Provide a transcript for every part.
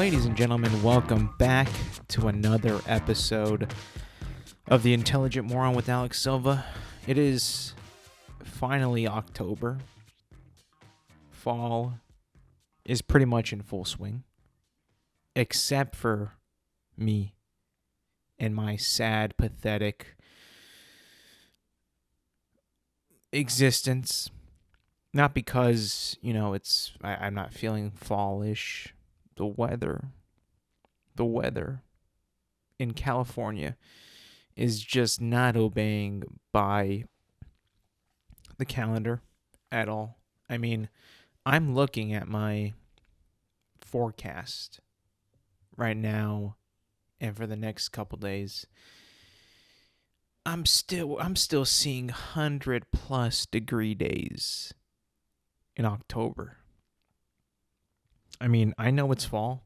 Ladies and gentlemen, welcome back to another episode of the Intelligent Moron with Alex Silva. It is finally October. Fall is pretty much in full swing, except for me and my sad, pathetic existence. Not because, I'm not feeling fallish. The weather in California is just not obeying by the calendar at all. I mean, I'm looking at my forecast right now and for the next couple days. I'm still seeing 100+ degree days in October. I mean, I know it's fall.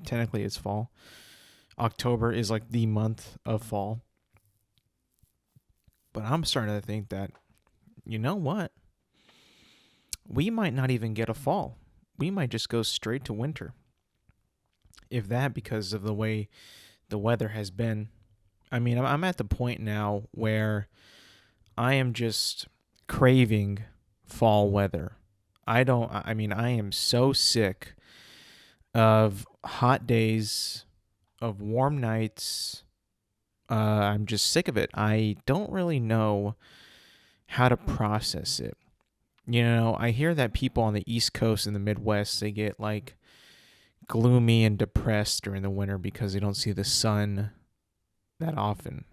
Technically, it's fall. October is like the month of fall. But I'm starting to think that, you know what? We might not even get a fall. We might just go straight to winter. If that, because of the way the weather has been. I mean, I'm at the point now where I am just craving fall weather. I am so sick of hot days, of warm nights. I'm just sick of it. I don't really know how to process it. I hear that people on the East Coast and the Midwest, they get like gloomy and depressed during the winter because they don't see the sun that often.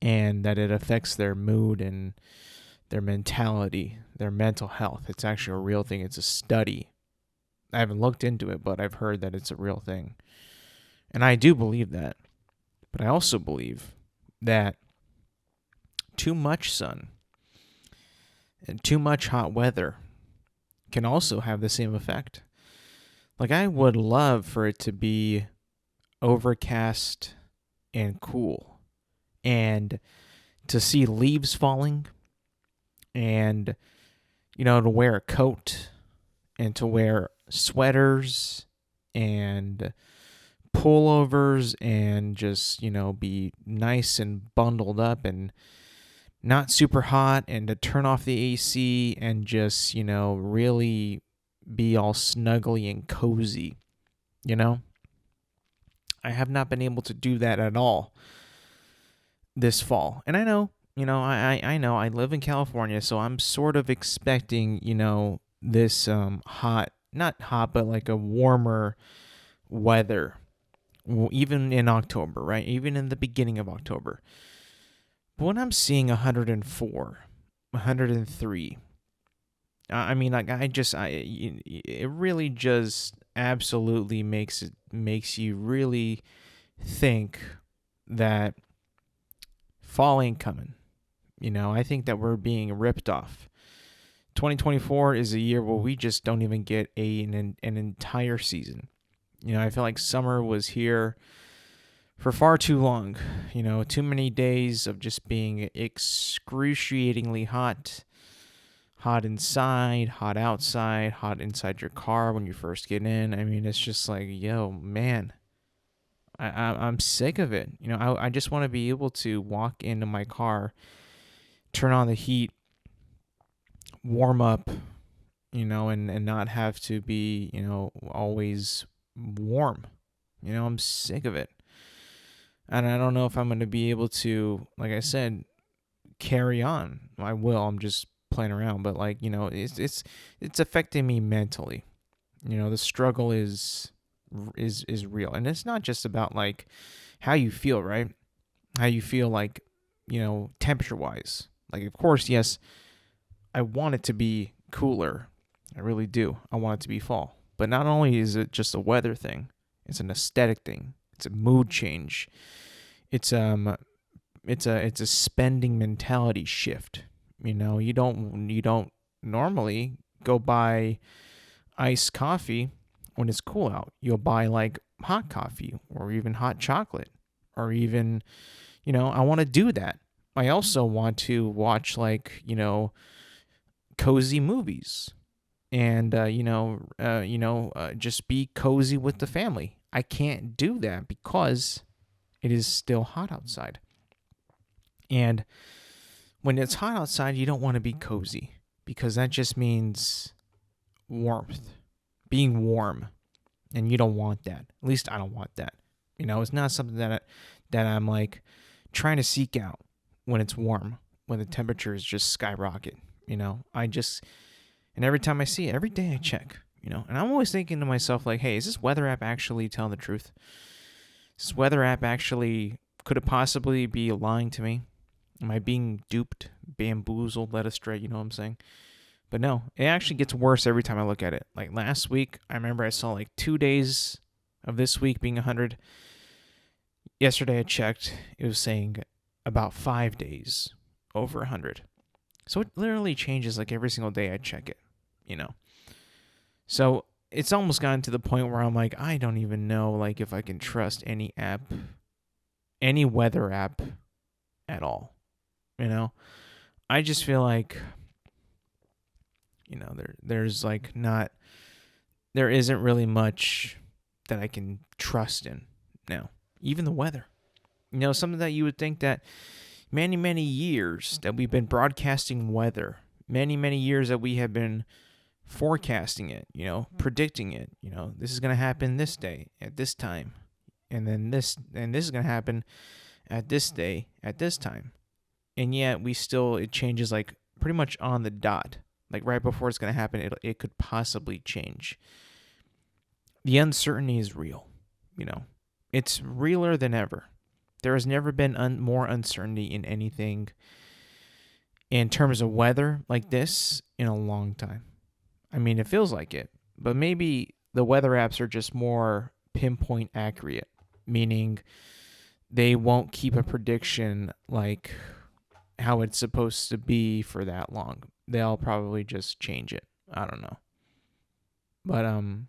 And that it affects their mood and their mentality, their mental health. It's actually a real thing. It's a study. I haven't looked into it, but I've heard that it's a real thing. And I do believe that. But I also believe that too much sun and too much hot weather can also have the same effect. Like, I would love for it to be overcast and cool, and to see leaves falling, and, to wear a coat, and to wear sweaters, and pullovers, and just, be nice and bundled up, and not super hot, and to turn off the AC, and just, really be all snuggly and cozy, I have not been able to do that at all this fall. And I know, I know I live in California, so I'm sort of expecting, this hot, not hot, but like a warmer weather, even in October, right? Even in the beginning of October. But when I'm seeing 104, 103, it really just absolutely makes you really think that fall ain't coming. I think that we're being ripped off. 2024 is a year where we just don't even get an entire season. I feel like summer was here for far too long. Too many days of just being excruciatingly hot. Hot inside, hot outside, hot inside your car when you first get in. I mean, it's just like, yo, man, I'm sick of it. I just want to be able to walk into my car, turn on the heat, warm up, and not have to be, always warm. I'm sick of it. And I don't know if I'm going to be able to, like I said, carry on. I will. I'm just playing around, but it's affecting me mentally. The struggle is real, and it's not just about like how you feel, right? How you feel, like, temperature wise. Like, of course, yes, I want it to be cooler. I really do. I want it to be fall. But not only is it just a weather thing, it's an aesthetic thing. It's a mood change. It's a spending mentality shift. You don't normally go buy iced coffee when it's cool out. You'll buy like hot coffee or even hot chocolate, or even, I want to do that. I also want to watch, like, cozy movies. and just be cozy with the family. I can't do that because it is still hot outside. And when it's hot outside, you don't want to be cozy because that just means warmth, being warm, and you don't want that. At least I don't want that. It's not something that I'm like trying to seek out when it's warm, when the temperatures just skyrocket. And every time I see it, every day I check. And I'm always thinking to myself like, hey, is this weather app actually telling the truth? Is this weather app actually, could it possibly be lying to me? Am I being duped, bamboozled, led astray? You know what I'm saying? But no, it actually gets worse every time I look at it. Like last week, I remember I saw like 2 days of this week being 100. Yesterday I checked, it was saying about 5 days over 100. So it literally changes like every single day I check it, So it's almost gotten to the point where I'm like, I don't even know like if I can trust any app, any weather app at all. I just feel like, there's like not, there isn't really much that I can trust in now. Even the weather. Something that you would think that many, many years that we've been broadcasting weather, many, many years that we have been forecasting it, predicting it, this is going to happen this day at this time. And then this is going to happen at this day at this time. And yet it changes like pretty much on the dot. Like right before it's going to happen, it could possibly change. The uncertainty is real, It's realer than ever. There has never been more uncertainty in anything in terms of weather like this in a long time. I mean, it feels like it, but maybe the weather apps are just more pinpoint accurate, meaning they won't keep a prediction like how it's supposed to be for that long. They'll probably just change it. I don't know. But I don't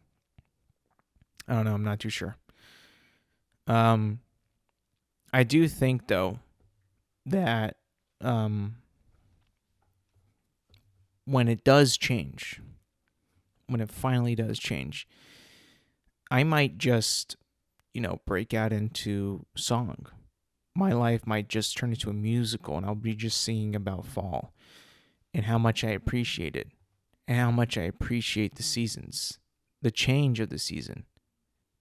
know, I'm not too sure. I do think though that when it does change, when it finally does change, I might just, break out into song. My life might just turn into a musical and I'll be just singing about fall and how much I appreciate it and how much I appreciate the seasons, the change of the season.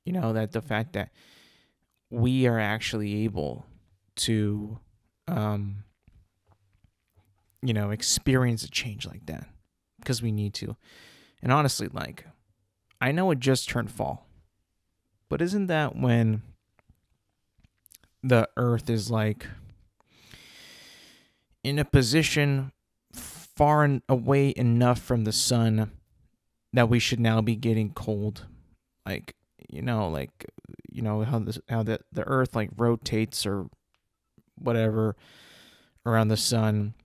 That the fact that we are actually able to, experience a change like that because we need to. And honestly, like, I know it just turned fall, but isn't that when the earth is like in a position far away enough from the sun that we should now be getting cold? Like, how the earth like rotates or whatever around the sun,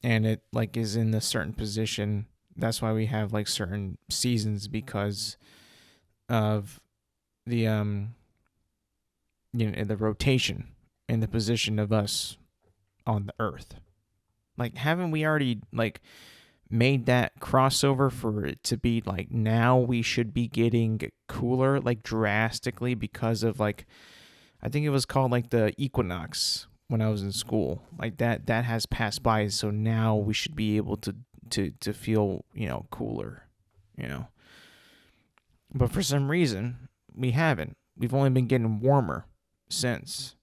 and it like is in a certain position. That's why we have like certain seasons, because of the the rotation and the position of us on the earth. Like, haven't we already like made that crossover for it to be like now we should be getting cooler like drastically because of like, I think it was called like the equinox when I was in school. Like that has passed by, so now we should be able to feel, cooler, But for some reason, we haven't. We've only been getting warmer since.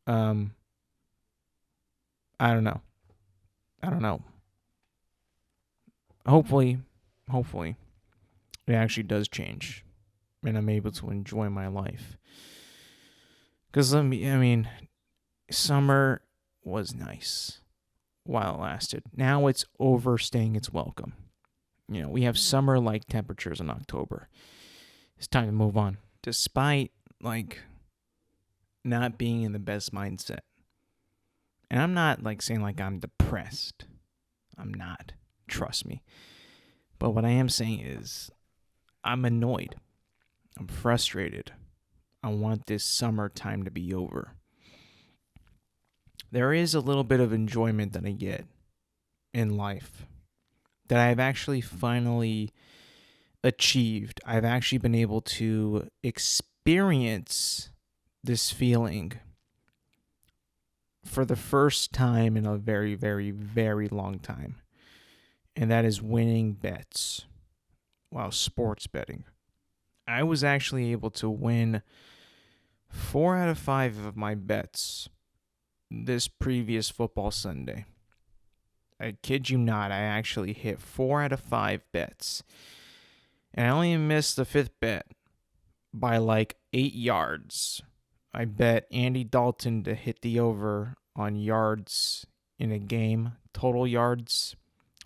I don't know. Hopefully, it actually does change, and I'm able to enjoy my life. Because summer was nice while it lasted. Now it's overstaying its welcome. We have summer-like temperatures in October. It's time to move on. Despite, like, not being in the best mindset. And I'm not, like, saying, like, I'm depressed. I'm not. Trust me. But what I am saying is, I'm annoyed. I'm frustrated. I want this summertime to be over. There is a little bit of enjoyment that I get in life that I've actually finally achieved. I've actually been able to experience this feeling for the first time in a very, very, very long time. And that is winning bets while sports betting. I was actually able to win 4 out of 5 of my bets this previous football Sunday. I kid you not, I actually hit 4 out of 5 bets. And I only missed the 5th bet by like 8 yards. I bet Andy Dalton to hit the over on yards in a game, total yards.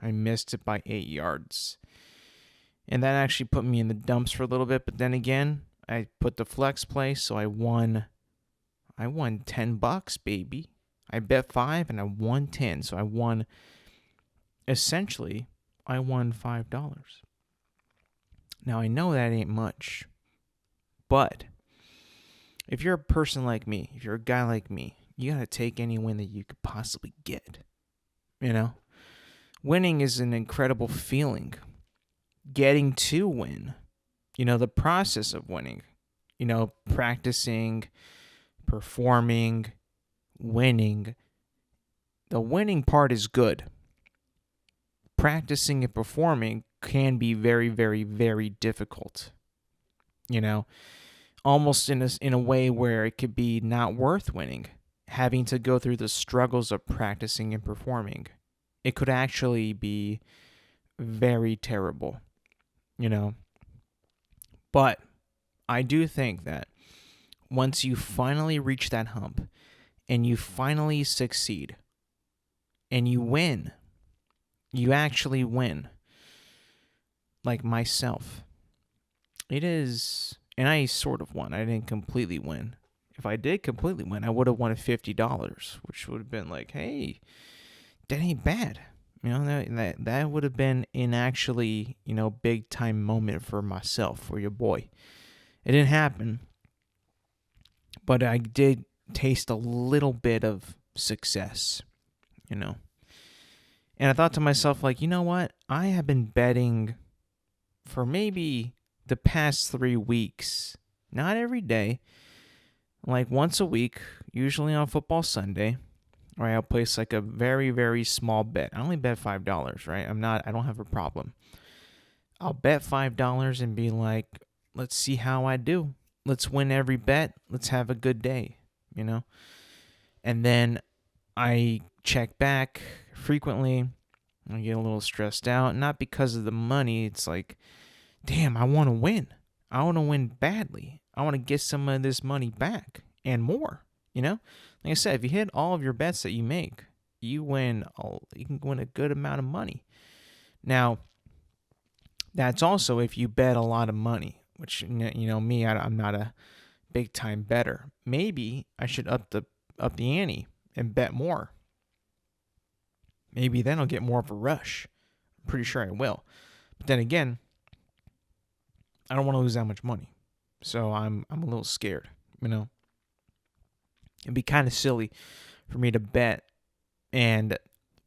I missed it by 8 yards. And that actually put me in the dumps for a little bit. But then again, I put the flex play, so I won $10, baby. I bet 5 and I won 10. So I won $5. Now, I know that ain't much, but if you're a person like me, if you're a guy like me, you got to take any win that you could possibly get. You know, winning is an incredible feeling. Getting to win, the process of winning, practicing, performing, winning. The winning part is good. Practicing and performing can be very, very, very difficult. Almost in a way where it could be not worth winning, having to go through the struggles of practicing and performing. It could actually be very terrible, But I do think that once you finally reach that hump and you finally succeed and you win, you actually win. Like myself. It is, and I sort of won. I didn't completely win. If I did completely win, I would have won $50, which would have been like, hey, that ain't bad. That would have been an actually, big time moment for myself, for your boy. It didn't happen, but I did taste a little bit of success, And I thought to myself, like, you know what? I have been betting for maybe the past 3 weeks, not every day, like once a week, usually on football Sunday, where I'll place like a very, very small bet. I only bet $5, right? I don't have a problem. I'll bet $5 and be like, let's see how I do. Let's win every bet. Let's have a good day, And then I check back frequently. I get a little stressed out, not because of the money. It's like, damn, I want to win. I want to win badly. I want to get some of this money back and more, Like I said, if you hit all of your bets that you make, you can win a good amount of money. Now, that's also if you bet a lot of money, which, me, I'm not a big time bettor. Maybe I should up the ante and bet more. Maybe then I'll get more of a rush. I'm pretty sure I will. But then again, I don't want to lose that much money. So I'm a little scared, It'd be kind of silly for me to bet and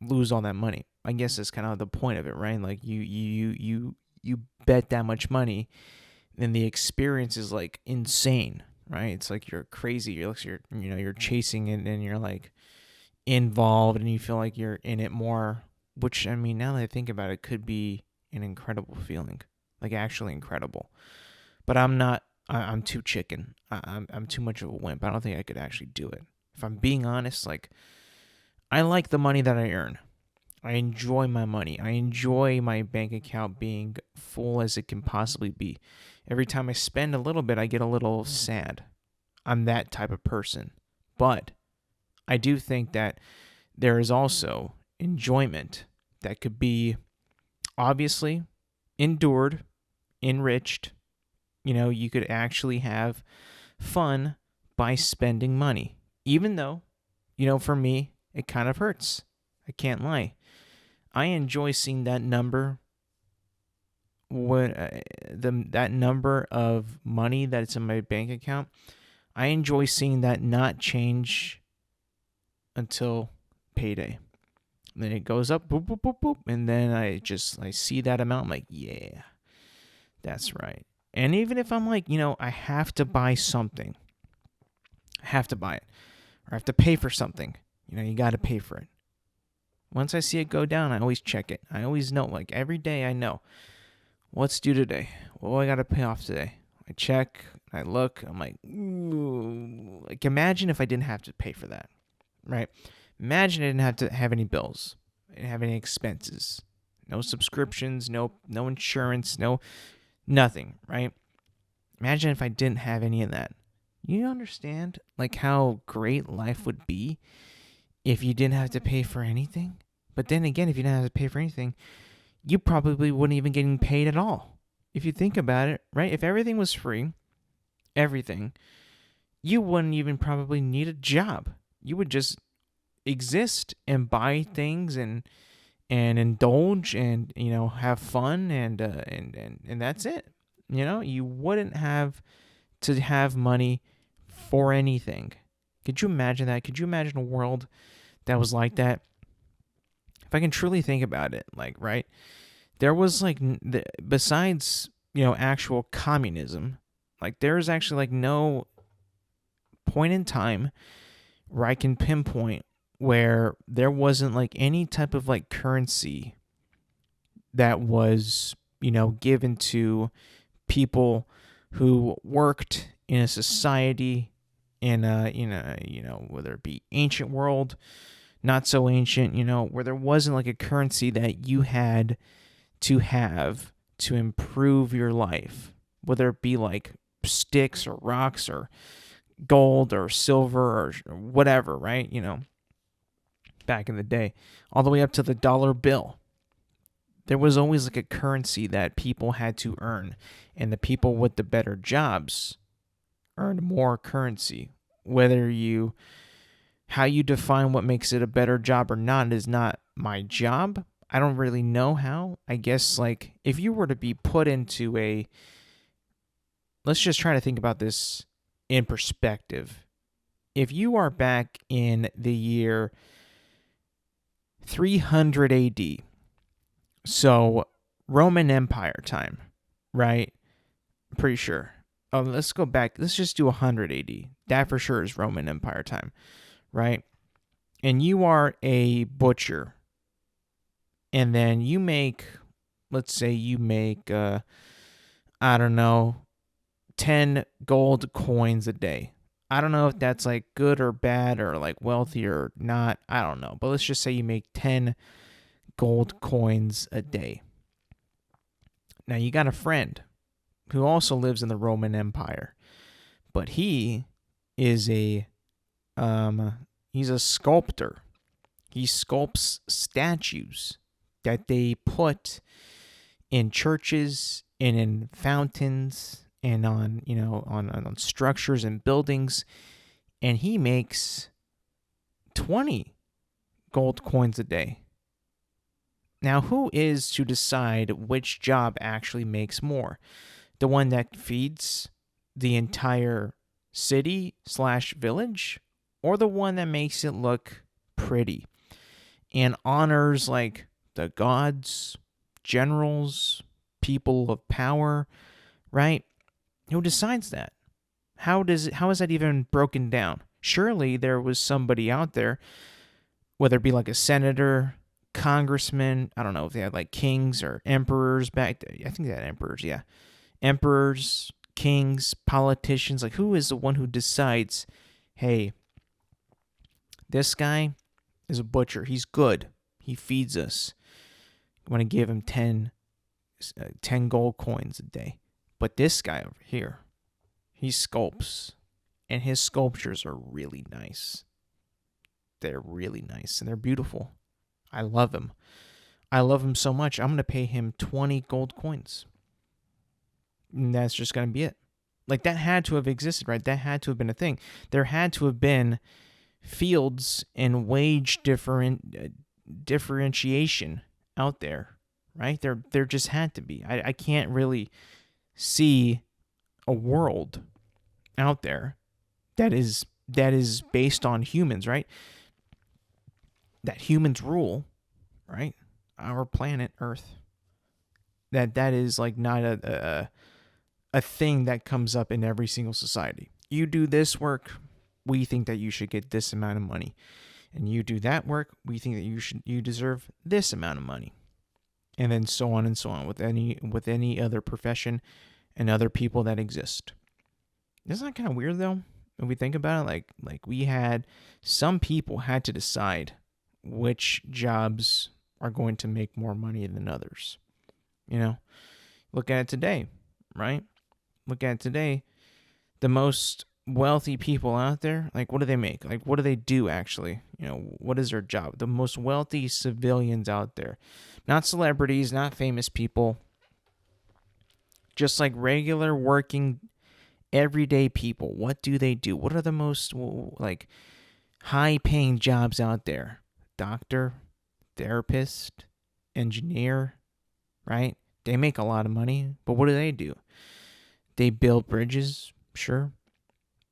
lose all that money. I guess that's kind of the point of it, right? Like you bet that much money, then the experience is like insane, right? It's like you're crazy. You're chasing it and you're like involved and you feel like you're in it more, which, now that I think about it, could be an incredible feeling, like actually incredible. But I'm not. I'm too chicken. I'm too much of a wimp. I don't think I could actually do it. If I'm being honest, like, I like the money that I earn. I enjoy my money. I enjoy my bank account being full as it can possibly be. Every time I spend a little bit, I get a little sad. I'm that type of person. But I do think that there is also enjoyment that could be obviously endured, enriched. You could actually have fun by spending money. Even though, for me, it kind of hurts. I can't lie. I enjoy seeing that number, that number of money that's in my bank account. I enjoy seeing that not change until payday. And then it goes up, boop, boop, boop, boop, and then I see that amount. I'm like, yeah, That's right. And even if I'm like, I have to buy something, I have to buy it, or I have to pay for something, you got to pay for it. Once I see it go down, I always check it. I always know, like every day I know what's due today. What do I got to pay off today? I check, I look, I'm like, ooh. Like imagine if I didn't have to pay for that, right? Imagine I didn't have to have any bills, I didn't have any expenses, no subscriptions, no insurance, no nothing, right? Imagine if I didn't have any of that. You understand like how great life would be if you didn't have to pay for anything? But then again, if you didn't have to pay for anything, you probably wouldn't even getting paid at all. If you think about it, right? If everything was free, everything, you wouldn't even probably need a job. You would just exist and buy things and indulge and have fun and that's it. You wouldn't have to have money for anything. Could you imagine that? Could you imagine a world that was like that? If I can truly think about it, like, right, there was like besides actual communism, like there's actually like no point in time where I can pinpoint where there wasn't like any type of like currency that was given to people who worked in a society in whether it be ancient world, not so ancient, where there wasn't like a currency that you had to have to improve your life, whether it be like sticks or rocks or gold or silver or whatever, right? Back in the day, all the way up to the dollar bill. There was always like a currency that people had to earn, and the people with the better jobs earned more currency. How you define what makes it a better job or not is not my job. I don't really know how. I guess like if you were to be put into let's just try to think about this in perspective. If you are back in the year 300 AD, so Roman Empire time, right? I'm pretty sure. Oh, let's go back. Let's just do 100 AD. That for sure is Roman Empire time, right? And you are a butcher, and then you make, let's say you make, I don't know, 10 gold coins a day. I don't know if that's like good or bad or like wealthy or not. I don't know. But let's just say you make 10 gold coins a day. Now you got a friend who also lives in the Roman Empire, but he is he's a sculptor. He sculpts statues that they put in churches and in fountains and on on structures and buildings, and he makes 20 gold coins a day. Now, who is to decide which job actually makes more? The one that feeds the entire city/village, or the one that makes it look pretty and honors like the gods, generals, people of power, right? Who decides that? How is that even broken down? Surely there was somebody out there, whether it be like a senator, congressman, I don't know if they had like kings or emperors back there. I think they had emperors, yeah. Emperors, kings, politicians, like who is the one who decides, hey, this guy is a butcher. He's good. He feeds us. I want to give him 10 gold coins a day. But this guy over here, he sculpts, and his sculptures are really nice. They're really nice, and they're beautiful. I love him. I love him so much. I'm going to pay him 20 gold coins. And that's just going to be it. Like, that had to have existed, right? That had to have been a thing. There had to have been fields and wage differentiation out there, right? There just had to be. I can't really see a world out there that is based on humans, right? That humans rule, right? Our planet Earth. that is like not a thing that comes up in every single society. You do this work, we think that you should get this amount of money. And you do that work, we think that you deserve this amount of money. And then so on and so on with any other profession and other people that exist. Isn't that kind of weird though? When we think about it, like we had some people had to decide which jobs are going to make more money than others. You know, look at it today, right? Look at it today. The most wealthy people out there, like what do they make? Like what do they do actually? You know, what is their job? The most wealthy civilians out there, not celebrities, not famous people, just like regular working everyday people. What do they do? What are the most like high paying jobs out there? Doctor, therapist, engineer, right? They make a lot of money, but what do? They build bridges, sure.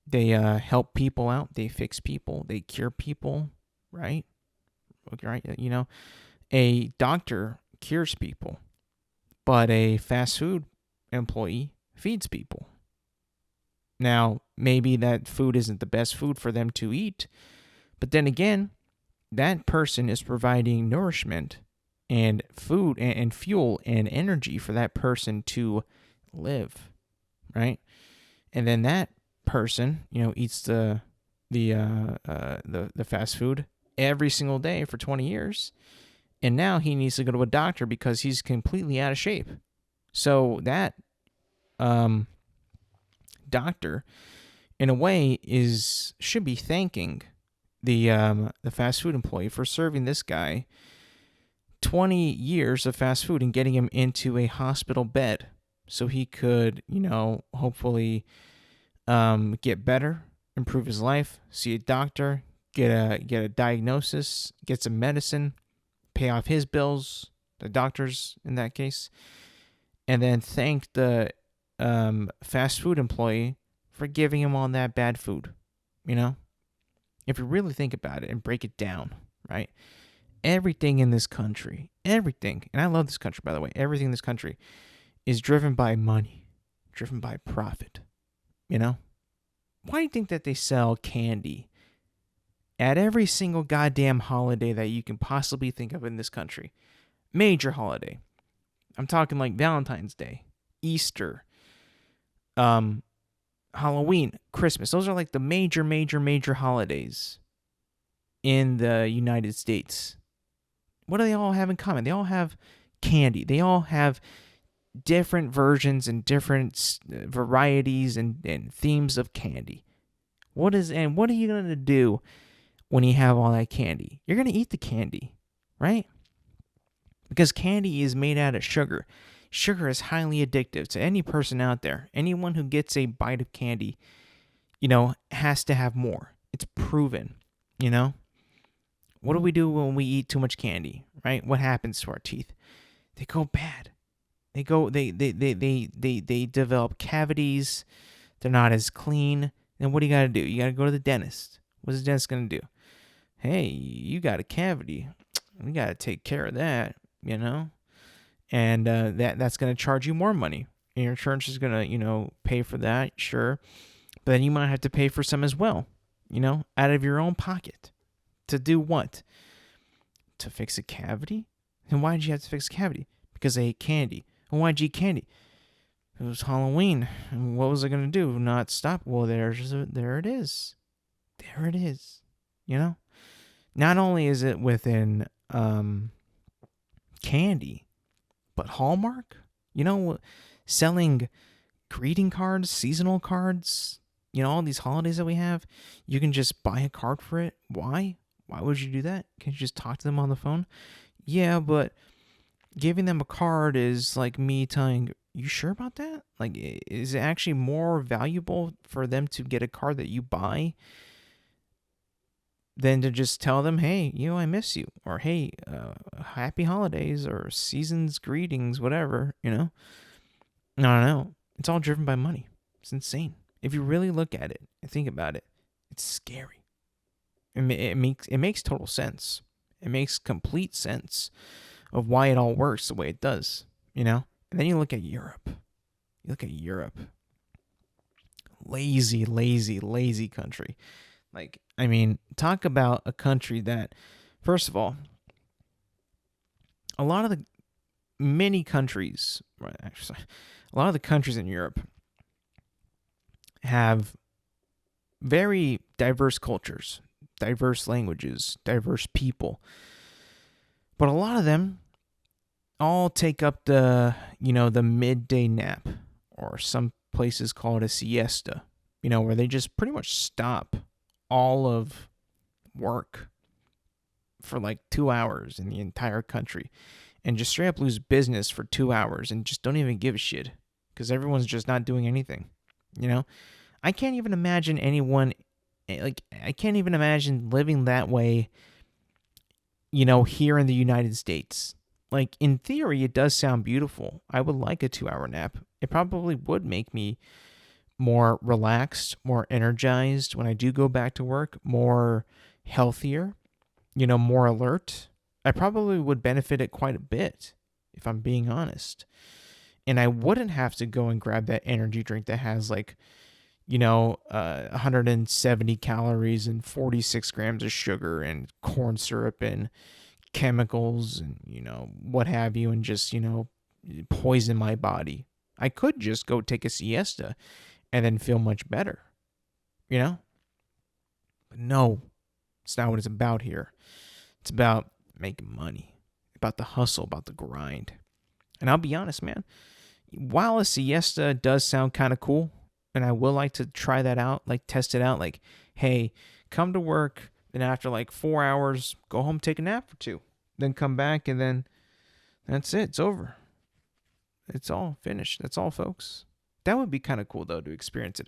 They help people out. They fix people. They cure people, right? Right. You know, a doctor cures people, but a fast food employee feeds people. Now, maybe that food isn't the best food for them to eat, but then again, that person is providing nourishment and food and fuel and energy for that person to live, right? And then that person, you know, eats the fast food every single day for 20 years, and now he needs to go to a doctor because he's completely out of shape. So that doctor, in a way, should be thanking the fast food employee for serving this guy 20 years of fast food and getting him into a hospital bed so he could, you know, hopefully get better, improve his life, see a doctor, get a diagnosis, get some medicine, pay off his bills, the doctors in that case, and then thank the fast food employee for giving him all that bad food. You know, if you really think about it and break it down, right? Everything in this country, everything, and I love this country, by the way, everything in this country is driven by money, driven by profit. You know? Why do you think that they sell candy at every single goddamn holiday that you can possibly think of in this country? Major holiday. I'm talking like Valentine's Day, Easter, Halloween, Christmas. Those are like the major holidays in the United States. What do they all have in common? They all have candy. They all have different versions and different varieties and themes of candy. What are you going to do when you have all that candy? You're going to eat the candy, right? Because candy is made out of sugar. Sugar is highly addictive to any person out there. Anyone who gets a bite of candy, you know, has to have more. It's proven, you know? What do we do when we eat too much candy, right? What happens to our teeth? They go bad. They develop cavities. They're not as clean. Then what do you got to do? You got to go to the dentist. What's the dentist going to do? Hey, you got a cavity. We got to take care of that, you know? And that's going to charge you more money. And your insurance is going to, you know, pay for that, sure. But then you might have to pay for some as well, you know, out of your own pocket. To do what? To fix a cavity? And why did you have to fix a cavity? Because I ate candy. And why'd you eat candy? It was Halloween. And what was I going to do? Not stop? Well, there it is. There it is. You know? Not only is it within candy, but Hallmark? You know, selling greeting cards, seasonal cards, you know, all these holidays that we have, you can just buy a card for it. Why? Why would you do that? Can't you just talk to them on the phone? Yeah, but giving them a card is like me telling, you sure about that? Like, is it actually more valuable for them to get a card that you buy than to just tell them, hey, you know, I miss you, or hey, happy holidays, or season's greetings, whatever, you know? I don't know. It's all driven by money. It's insane. If you really look at it and think about it, it's scary. It makes total sense. It makes complete sense of why it all works the way it does, you know? And then you look at Europe. Lazy, lazy, lazy country. Like, I mean, talk about a country that, first of all, a lot of the many countries, right, actually, a lot of the countries in Europe have very diverse cultures, diverse languages, diverse people. But a lot of them all take up the midday nap, or some places call it a siesta, where they just pretty much stop all of work for like 2 hours in the entire country and just straight up lose business for 2 hours and just don't even give a shit because everyone's just not doing anything. I can't even imagine anyone, like, I can't even imagine living that way, here in the United States. Like, in theory, it does sound beautiful. I would like a 2 hour nap. It probably would make me more relaxed, more energized when I do go back to work, more healthier, more alert. I probably would benefit it quite a bit, if I'm being honest. And I wouldn't have to go and grab that energy drink that has 170 calories and 46 grams of sugar and corn syrup and chemicals and, what have you, and just, poison my body. I could just go take a siesta and then feel much better, But no, it's not what it's about here. It's about making money, about the hustle, about the grind. And I'll be honest, man, while a siesta does sound kind of cool, and I will like to try that out, like test it out, like, hey, come to work, then after like 4 hours, go home, take a nap or two, then come back, and then that's it. It's over. It's all finished. That's all, folks. That would be kind of cool, though, to experience it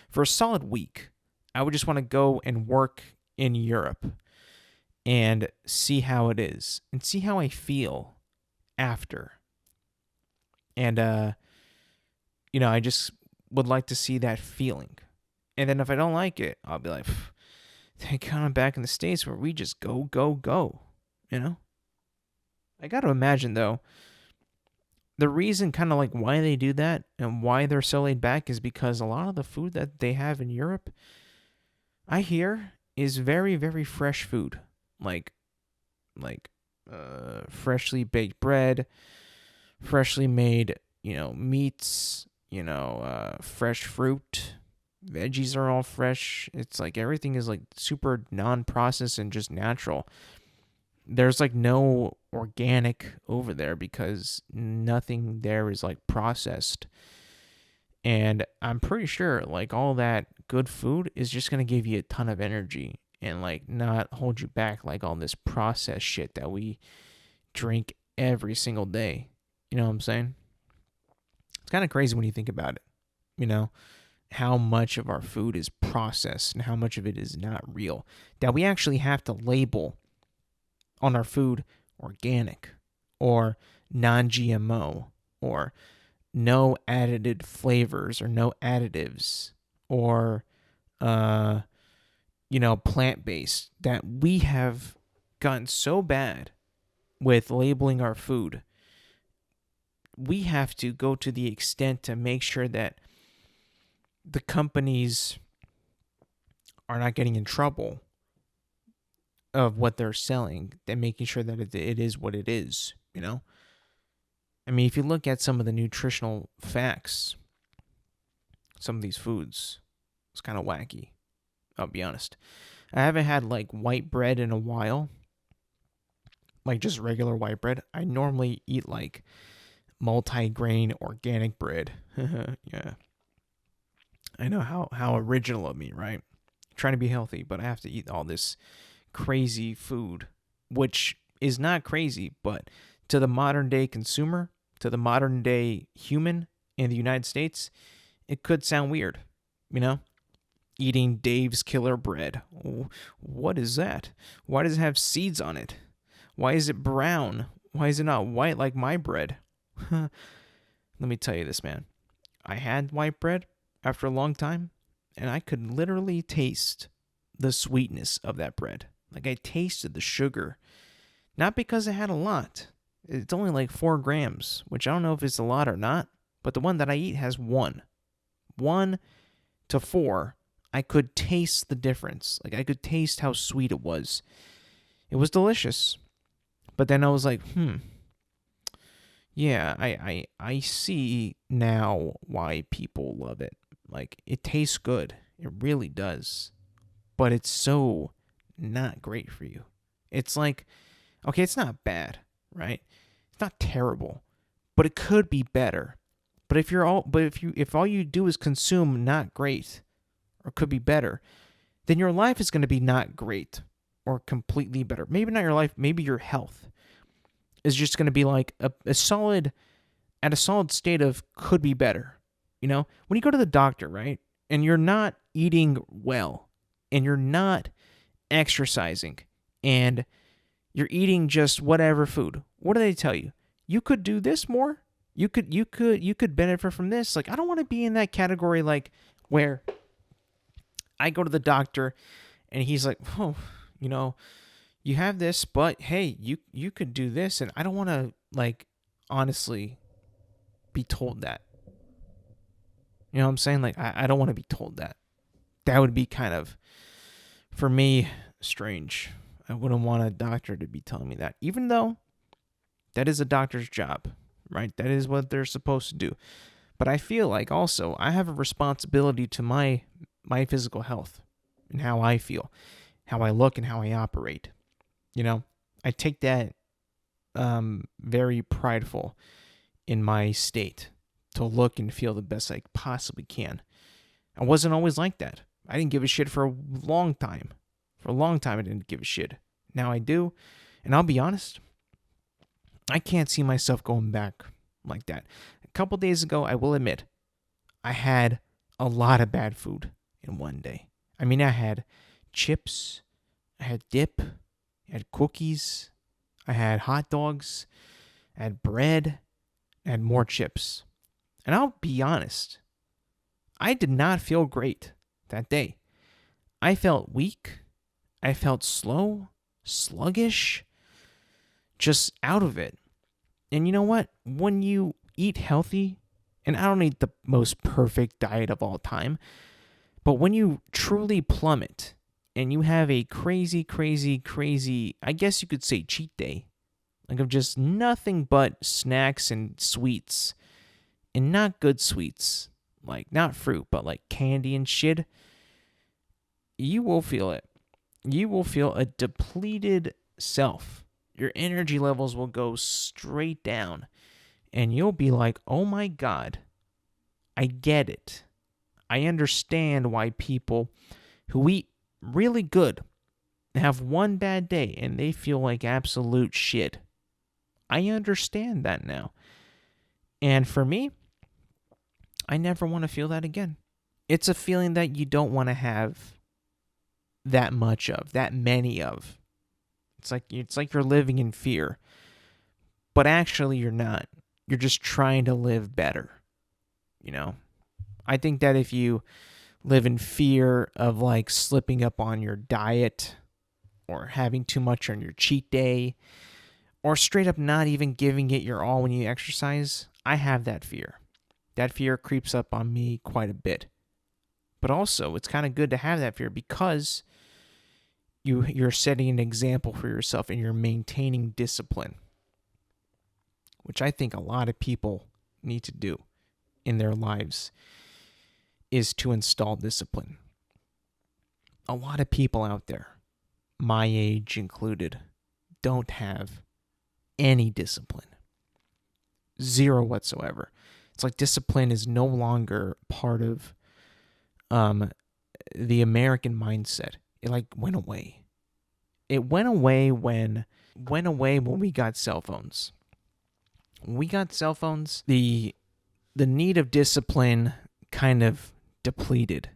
for a solid week. I would just want to go and work in Europe and see how it is and see how I feel after. And, I just would like to see that feeling. And then if I don't like it, I'll be like, thank God I'm back in the States where we just go, go, go, I got to imagine, though, the reason kind of like why they do that and why they're so laid back is because a lot of the food that they have in Europe, I hear, is very, very fresh food. Like freshly baked bread, freshly made, meats, fresh fruit, veggies are all fresh. It's like everything is like super non-processed and just natural. There's like no organic over there because nothing there is like processed. And I'm pretty sure like all that good food is just going to give you a ton of energy and like not hold you back like all this processed shit that we drink every single day. You know what I'm saying? It's kind of crazy when you think about it, how much of our food is processed and how much of it is not real. That we actually have to label on our food organic or non-GMO or no added flavors or no additives or, plant-based, that we have gotten so bad with labeling our food. We have to go to the extent to make sure that the companies are not getting in trouble of what they're selling and making sure that it is what it is, I mean, if you look at some of the nutritional facts, some of these foods, it's kind of wacky. I'll be honest. I haven't had like white bread in a while, like just regular white bread. I normally eat like multi-grain organic bread. Yeah. I know how original of me, right? Trying to be healthy, but I have to eat all this crazy food, which is not crazy, but to the modern day consumer, to the modern day human in the United States, it could sound weird, Eating Dave's Killer Bread. What is that? Why does it have seeds on it? Why is it brown? Why is it not white like my bread? Let me tell you this, man. I had white bread after a long time, and I could literally taste the sweetness of that bread. Like I tasted the sugar. Not because it had a lot, It's only like 4 grams, which I don't know if it's a lot or not, but the one that I eat has 1. 1 to 4, I could taste the difference. Like, I could taste how sweet it was. It was delicious. But then I was like, yeah, I see now why people love it. Like, it tastes good. It really does. But it's so not great for you. It's like, okay, it's not bad, right? It's not terrible, but it could be better. But if all you do is consume not great or could be better, then your life is going to be not great or completely better. Maybe not your life, maybe your health is just going to be like a solid state of could be better. You know, when you go to the doctor, right? And you're not eating well and you're not exercising and you're eating just whatever food. What do they tell you? You could do this more. You could benefit from this. Like, I don't want to be in that category, like, where I go to the doctor and he's like, oh, you know, you have this, but hey, you could do this. And I don't want to, like, honestly be told that. You know what I'm saying? Like, I don't want to be told that. That would be kind of, for me, strange. I wouldn't want a doctor to be telling me that, even though that is a doctor's job, right? That is what they're supposed to do. But I feel like also I have a responsibility to my physical health and how I feel, how I look, and how I operate. You know, I take that very prideful in my state to look and feel the best I possibly can. I wasn't always like that. I didn't give a shit for a long time. For a long time, I didn't give a shit. Now I do. And I'll be honest, I can't see myself going back like that. A couple days ago, I will admit, I had a lot of bad food in one day. I mean, I had chips, I had dip, I had cookies, I had hot dogs, I had bread, I had more chips. And I'll be honest, I did not feel great that day. I felt weak. I felt slow, sluggish, just out of it. And you know what? When you eat healthy, and I don't eat the most perfect diet of all time, but when you truly plummet and you have a crazy, I guess you could say cheat day, like of just nothing but snacks and sweets, and not good sweets, like not fruit, but like candy and shit, you will feel it. You will feel a depleted self. Your energy levels will go straight down. And you'll be like, oh my God, I get it. I understand why people who eat really good have one bad day and they feel like absolute shit. I understand that now. And for me, I never want to feel that again. It's a feeling that you don't want to have that much of, that many of. It's like you're living in fear. But actually you're not. You're just trying to live better. You know? I think that if you live in fear of like slipping up on your diet or having too much on your cheat day or straight up not even giving it your all when you exercise, I have that fear. That fear creeps up on me quite a bit. But also, it's kind of good to have that fear because you're setting an example for yourself and you're maintaining discipline, which I think a lot of people need to do in their lives, is to install discipline. A lot of people out there, my age included, don't have any discipline. Zero whatsoever. It's like discipline is no longer part of the American mindset. It like went away. It went away when we got cell phones. When we got cell phones, the need of discipline kind of depleted.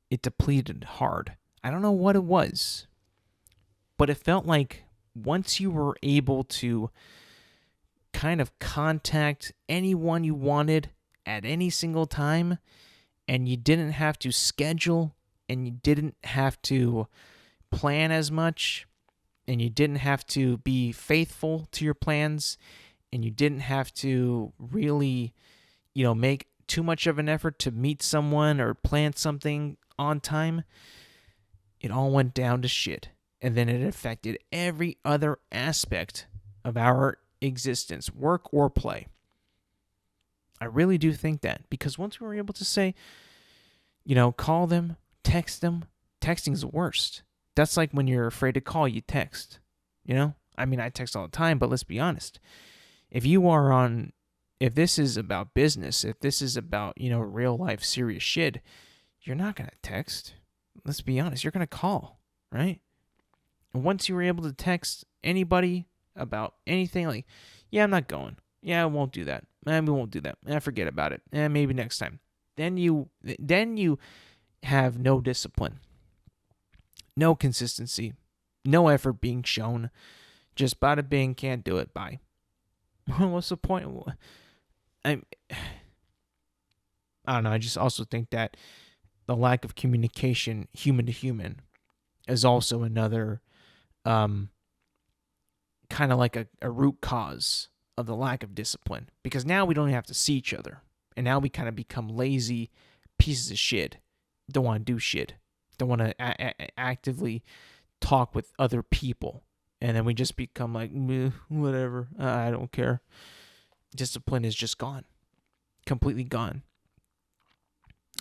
It depleted hard. I don't know what it was, but it felt like once you were able to kind of contact anyone you wanted at any single time, and you didn't have to schedule, and you didn't have to plan as much, and you didn't have to be faithful to your plans, and you didn't have to really, make too much of an effort to meet someone or plan something on time, it all went down to shit. And then it affected every other aspect of our existence, work or play. I really do think that, because once we were able to say, call them, texting's the worst. That's like when you're afraid to call, you text, I text all the time, but let's be honest. If this is about business, if this is about, real life serious shit, you're not going to text. Let's be honest. You're going to call, right? And once you were able to text anybody about anything, like, yeah, I'm not going. Yeah, I won't do that. We won't do that. Forget about it. Maybe next time. Then you have no discipline, no consistency, no effort being shown. Just bada bing, can't do it. Bye. What's the point? I don't know. I just also think that the lack of communication, human to human, is also another kind of like a root cause of the lack of discipline. Because now we don't have to see each other. And now we kind of become lazy pieces of shit. Don't want to do shit. Don't want to actively talk with other people. And then we just become like, whatever. I don't care. Discipline is just gone. Completely gone.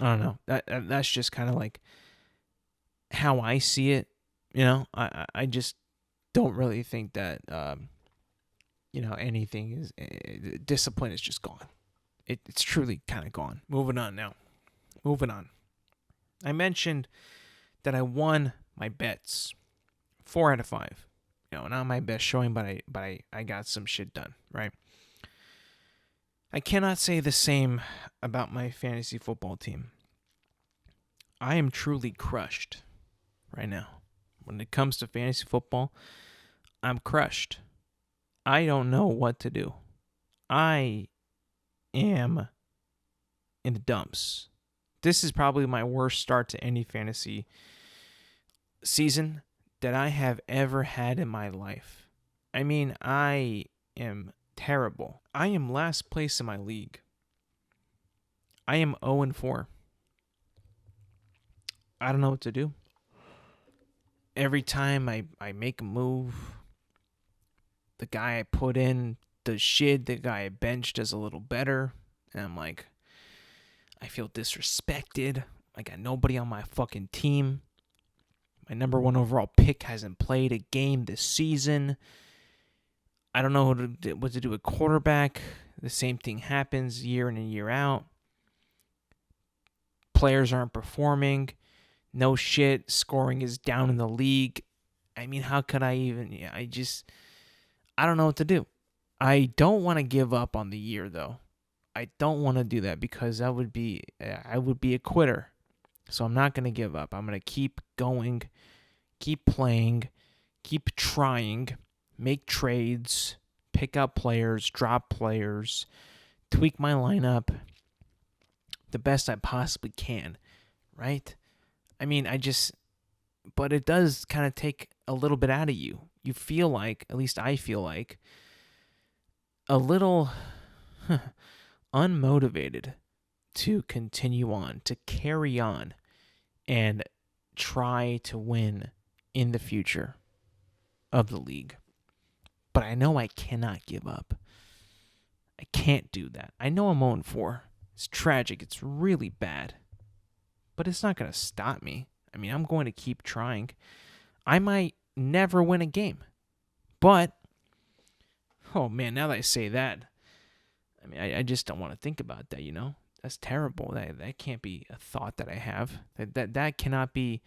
I don't know. That's just kind of like how I see it. I just don't really think that, anything is, discipline is just gone. It's truly kind of gone. Moving on now. I mentioned that I won my bets. 4 out of 5. Not my best showing, but I got some shit done, right? I cannot say the same about my fantasy football team. I am truly crushed right now. When it comes to fantasy football, I'm crushed. I don't know what to do. I am in the dumps. This is probably my worst start to any fantasy season that I have ever had in my life. I am terrible. I am last place in my league. I am 0-4. I don't know what to do. Every time I make a move, the guy I put in does shit, the guy I benched does a little better. And I'm like, I feel disrespected. I got nobody on my fucking team. My number 1 overall pick hasn't played a game this season. I don't know what to do with quarterback. The same thing happens year in and year out. Players aren't performing. No shit. Scoring is down in the league. How could I even... I don't know what to do. I don't want to give up on the year, though. I don't want to do that because I would be a quitter. So I'm not going to give up. I'm going to keep going, keep playing, keep trying, make trades, pick up players, drop players, tweak my lineup the best I possibly can, right? But it does kind of take a little bit out of you. You feel like, at least I feel like, a little unmotivated to continue on, to carry on, and try to win in the future of the league. But I know I cannot give up. I can't do that. I know I'm 0-4. It's tragic. It's really bad. But it's not going to stop me. I'm going to keep trying. I might never win a game. But, oh man, now that I say that, I just don't want to think about that, That's terrible. That can't be a thought that I have. That cannot be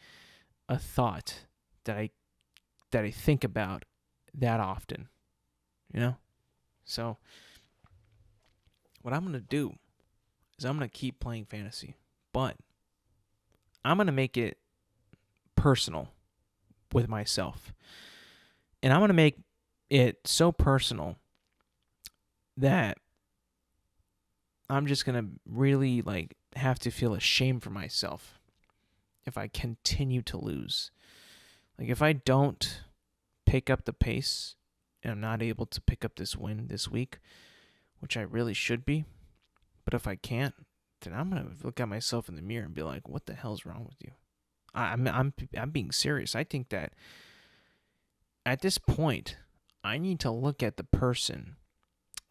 a thought that I think about that often. So what I'm going to do is I'm going to keep playing fantasy, but I'm going to make it personal with myself. And I'm going to make it so personal that I'm just going to really have to feel ashamed for myself if I continue to lose. If I don't pick up the pace and I'm not able to pick up this win this week, which I really should be. But if I can't, then I'm gonna look at myself in the mirror and be like, "What the hell's wrong with you?" I'm being serious. I think that at this point, I need to look at the person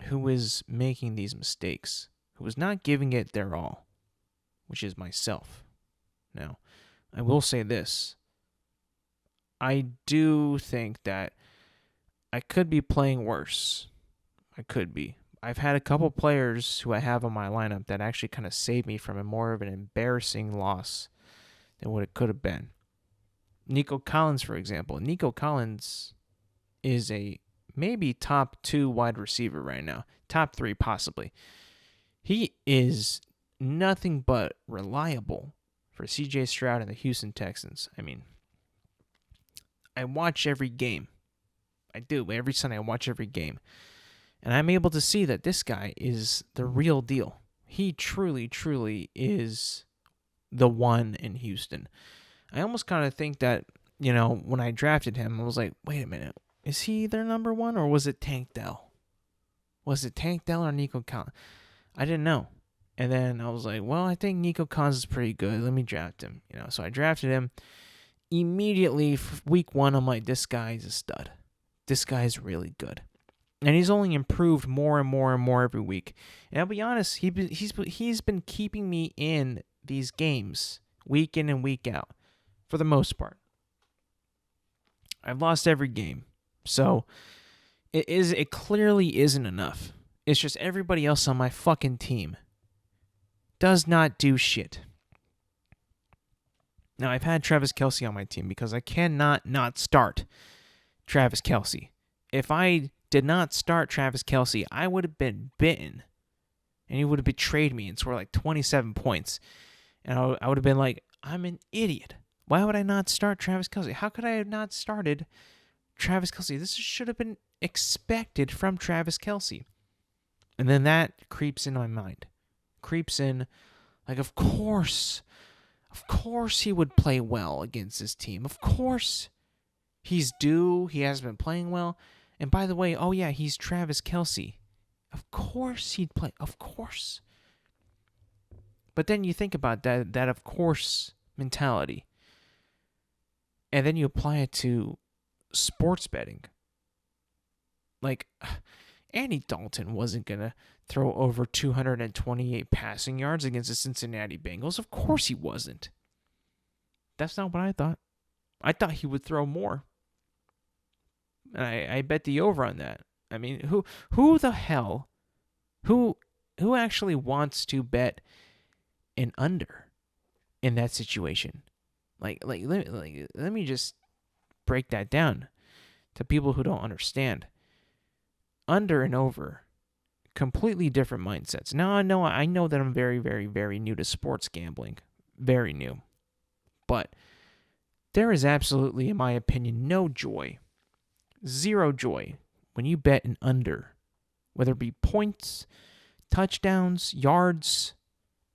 who is making these mistakes, who is not giving it their all, which is myself. Now, I will say this. I do think that I could be playing worse. I could be. I've had a couple players who I have on my lineup that actually kind of saved me from a more of an embarrassing loss than what it could have been. Nico Collins, for example. Nico Collins is a maybe top 2 wide receiver right now. Top 3 possibly. He is nothing but reliable for CJ Stroud and the Houston Texans. I mean, I watch every game. I do. Every Sunday I watch every game. And I'm able to see that this guy is the real deal. He truly, truly is the one in Houston. I almost kind of think that, when I drafted him, I was like, wait a minute. Is he their number 1 or was it Tank Dell? Was it Tank Dell or Nico Collins? I didn't know. And then I was like, well, I think Nico Collins is pretty good. Let me draft him. So I drafted him. Immediately, week 1, I'm like, this guy's a stud. This guy's really good. And he's only improved more and more and more every week. And I'll be honest, he's been keeping me in these games week in and week out for the most part. I've lost every game. So it clearly isn't enough. It's just everybody else on my fucking team does not do shit. Now, I've had Travis Kelce on my team because I cannot not start Travis Kelce. If I did not start Travis Kelce, I would have been bitten. And he would have betrayed me and scored like 27 points. And I would have been like, I'm an idiot. Why would I not start Travis Kelce? How could I have not started Travis Kelce? This should have been expected from Travis Kelce. And then that creeps in my mind. Creeps in, like, of course he would play well against this team. Of course. He's due. He hasn't been playing well. And by the way, oh yeah, he's Travis Kelce. Of course he'd play. Of course. But then you think about that of course mentality. And then you apply it to sports betting. Like, Andy Dalton wasn't going to throw over 228 passing yards against the Cincinnati Bengals. Of course he wasn't. That's not what I thought. I thought he would throw more. And I bet the over on that. I mean, who the hell, who actually wants to bet an under in that situation? Let me just break that down to people who don't understand. Under and over, completely different mindsets. Now I know that I'm very, very, very new to sports gambling, very new, but there is absolutely, in my opinion, no joy, zero joy when you bet an under, whether it be points, touchdowns, yards,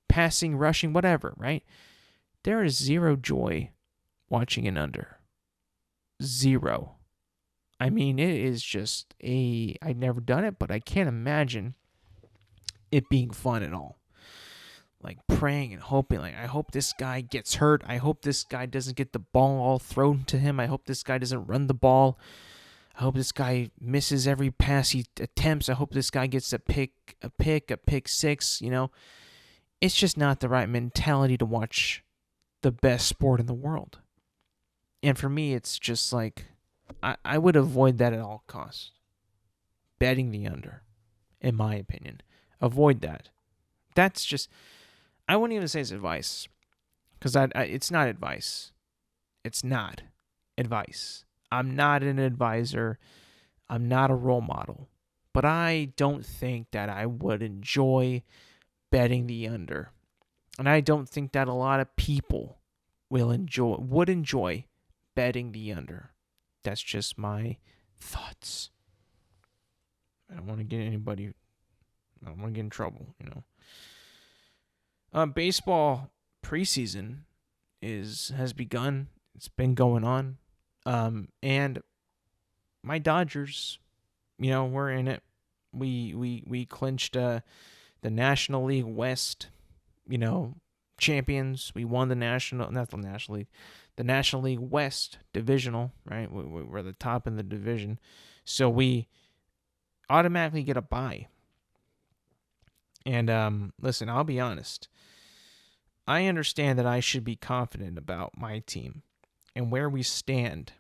passing, rushing, whatever, right? There is zero joy watching an under. Zero. I mean, it is just I've never done it, but I can't imagine it being fun at all. Like praying and hoping, like, I hope this guy gets hurt. I hope this guy doesn't get the ball all thrown to him. I hope this guy doesn't run the ball. I hope this guy misses every pass he attempts. I hope this guy gets a pick six, It's just not the right mentality to watch the best sport in the world. And for me, it's just like, I would avoid that at all costs. Betting the under, in my opinion. Avoid that. That's just, I wouldn't even say it's advice. Because it's not advice. It's not advice. I'm not an advisor. I'm not a role model. But I don't think that I would enjoy betting the under. And I don't think that a lot of people would enjoy betting the under. That's just my thoughts. I don't want to get anybody, I don't want to get in trouble, Baseball preseason has begun. It's been going on. And my Dodgers we're in it. We clinched the National League West, champions. We won the not the National League, the National League West divisional, right? We're the top in the division. So we automatically get a bye. And listen, I'll be honest. I understand that I should be confident about my team and where we stand.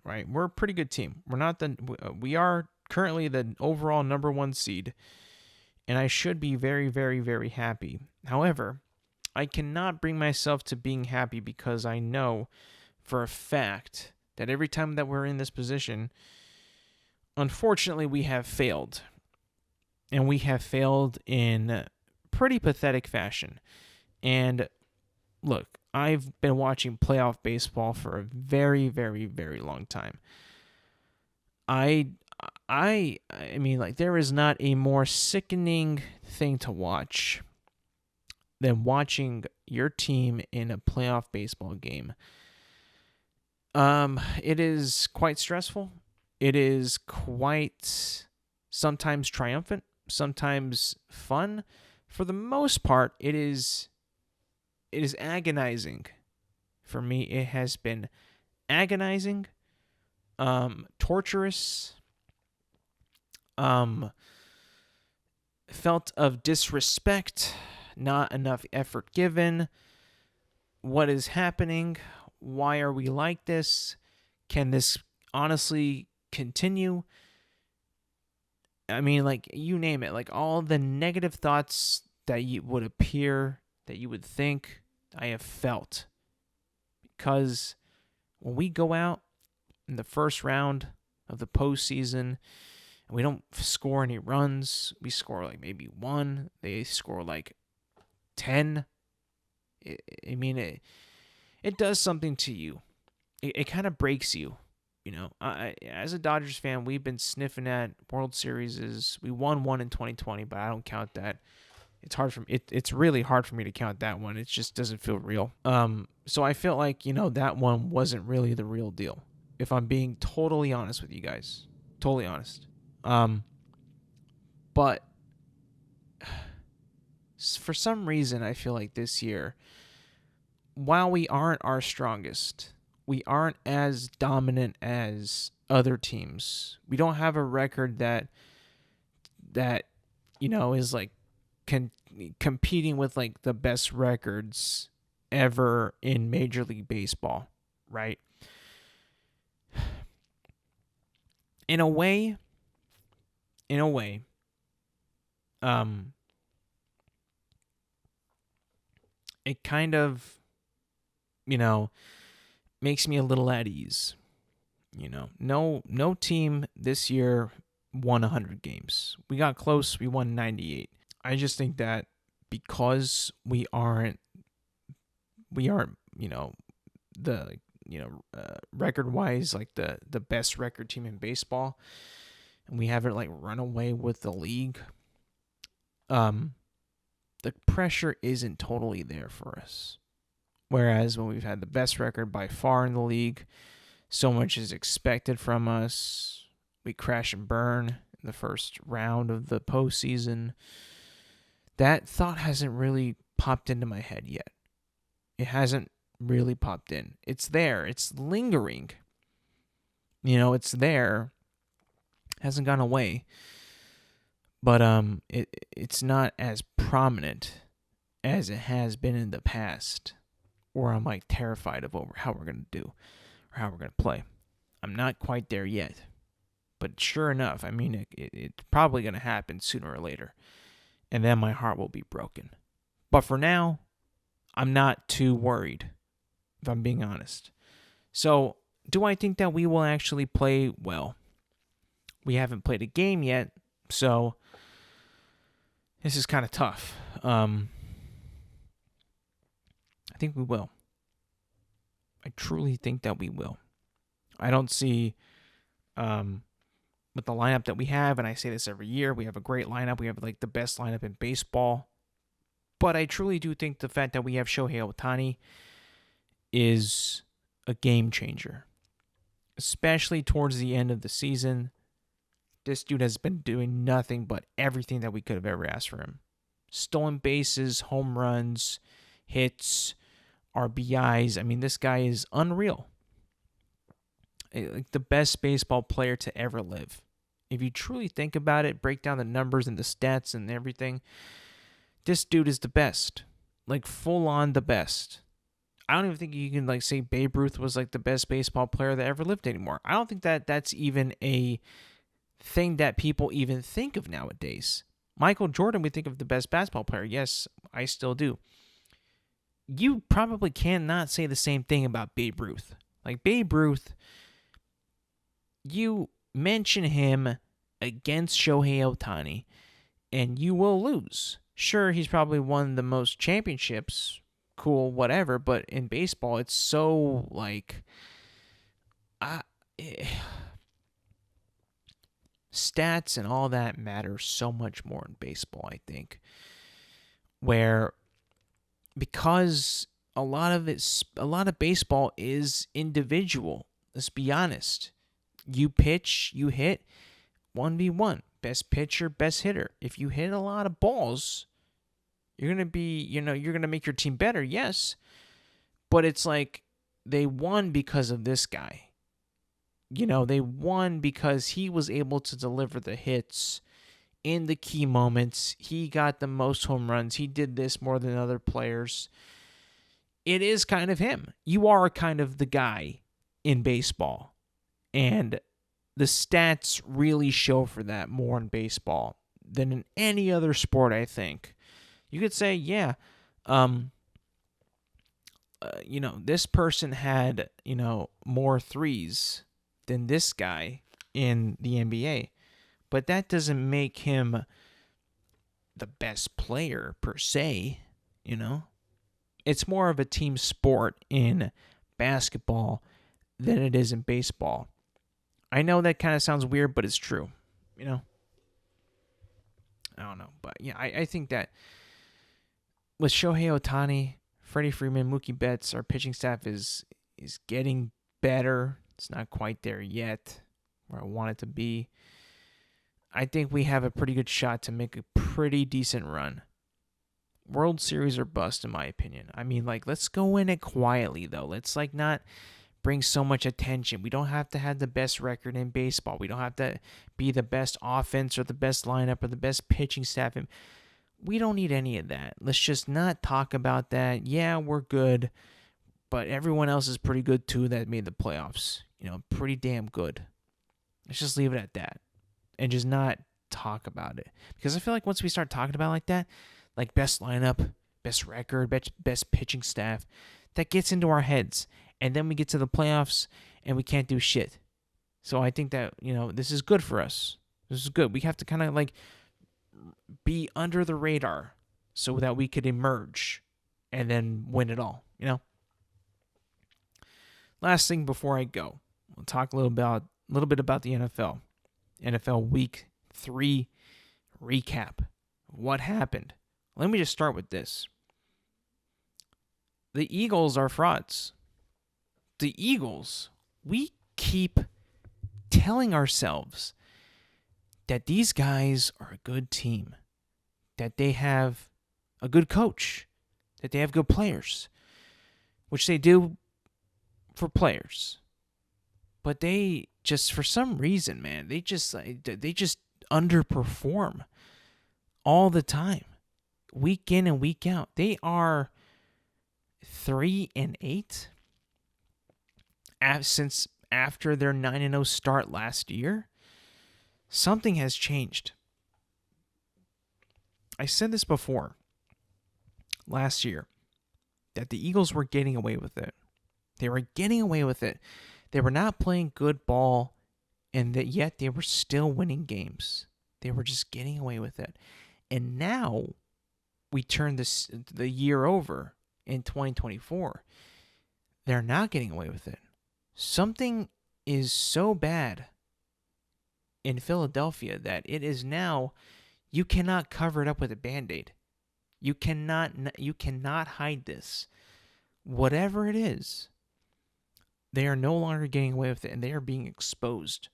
Right, we're a pretty good team. We are currently the overall number 1 seed, and I should be very, very, very happy. However, I cannot bring myself to being happy because I know for a fact that every time that we're in this position, unfortunately, we have failed. And we have failed in pretty pathetic fashion. And look, I've been watching playoff baseball for a very, very, very long time. I mean, like, there is not a more sickening thing to watch than watching your team in a playoff baseball game. It is quite stressful. It is quite sometimes triumphant, sometimes fun. For the most part, it is agonizing. For me, it has been agonizing, torturous, felt of disrespect, not enough effort given. What is happening? Why are we like this? Can this honestly continue? I mean, like, you name it. Like, all the negative thoughts that you would appear, that you would think, I have felt. Because when we go out in the first round of the postseason and we don't score any runs, we score like maybe 1, they score like 10. It does something to you. It kind of breaks you. As a Dodgers fan, we've been sniffing at World Series. We won one in 2020, but I don't count that. It's really hard for me to count that one. It just doesn't feel real. So I feel like, that one wasn't really the real deal. If I'm being totally honest with you guys. Totally honest. But for some reason, I feel like this year, while we aren't our strongest, we aren't as dominant as other teams. We don't have a record that is like competing with like the best records ever in Major League Baseball, right? In a way, it kind of, makes me a little at ease. No team this year won 100 games. We got close. We won 98. I just think that because we aren't, the record-wise, like the best record team in baseball, and we haven't like run away with the league. The pressure isn't totally there for us. Whereas when we've had the best record by far in the league, so much is expected from us. We crash and burn in the first round of the postseason. That thought hasn't really popped into my head yet. It hasn't really popped in. It's there. It's lingering. It's there. Hasn't gone away. But it's not as prominent as it has been in the past, where I'm like terrified of how we're going to do or how we're going to play. I'm not quite there yet. But sure enough, I mean, it's probably going to happen sooner or later. And then my heart will be broken. But for now, I'm not too worried, if I'm being honest. So, do I think that we will actually play well? We haven't played a game yet, so this is kind of tough. I think we will. I truly think that we will. I don't see, with the lineup that we have, and I say this every year, we have a great lineup. We have like the best lineup in baseball. But I truly do think the fact that we have Shohei Ohtani is a game changer. Especially towards the end of the season. This dude has been doing nothing but everything that we could have ever asked for him. Stolen bases, home runs, hits, RBIs. I mean, this guy is unreal. Like the best baseball player to ever live. If you truly think about it, break down the numbers and the stats and everything, this dude is the best. Like full on the best. I don't even think you can like say Babe Ruth was like the best baseball player that ever lived anymore. I don't think that that's even a thing that people even think of nowadays. Michael Jordan, we think of the best basketball player. Yes, I still do. You probably cannot say the same thing about Babe Ruth. Like Babe Ruth, you mention him against Shohei Ohtani, and you will lose. Sure, he's probably won the most championships, cool, whatever, but in baseball, it's so, like, stats and all that matter so much more in baseball, I think, where, because a lot of baseball is individual, let's be honest. You pitch, you hit, 1v1. Best pitcher, best hitter. If you hit a lot of balls, you're going to be, you're going to make your team better, yes. But it's like they won because of this guy. They won because he was able to deliver the hits in the key moments. He got the most home runs. He did this more than other players. It is kind of him. You are kind of the guy in baseball. And the stats really show for that more in baseball than in any other sport, I think. You could say, yeah, this person had, more threes than this guy in the NBA. But that doesn't make him the best player per se, It's more of a team sport in basketball than it is in baseball. I know that kind of sounds weird, but it's true, I don't know. But yeah, I think that with Shohei Ohtani, Freddie Freeman, Mookie Betts, our pitching staff is getting better. It's not quite there yet where I want it to be. I think we have a pretty good shot to make a pretty decent run. World Series or bust, in my opinion. I mean, let's go in it quietly, though. Let's, not bring so much attention. We don't have to have the best record in baseball. We don't have to be the best offense or the best lineup or the best pitching staff. We don't need any of that. Let's just not talk about that. Yeah, we're good, but everyone else is pretty good too that made the playoffs. Pretty damn good. Let's just leave it at that and just not talk about it. Because I feel like once we start talking about it like that, like best lineup, best record, best pitching staff, that gets into our heads. And then we get to the playoffs and we can't do shit. So I think that, this is good for us. This is good. We have to kind of be under the radar so that we could emerge and then win it all, Last thing before I go, we'll talk a little bit about the NFL. NFL Week 3 recap. What happened? Let me just start with this. The Eagles are frauds. The Eagles, we keep telling ourselves that these guys are a good team, that they have a good coach, that they have good players, which they do for players. But they just, for some reason, man, they just underperform all the time, week in and week out. They are 3-8 since after their 9-0 start last year. Something has changed. I said this before last year that the Eagles were getting away with it. They were getting away with it. They were not playing good ball, and that yet they were still winning games. They were just getting away with it. And now we turn the year over in 2024. They're not getting away with it. Something is so bad in Philadelphia that it is now, you cannot cover it up with a Band-Aid. You cannot hide this. Whatever it is, they are no longer getting away with it, and they are being exposed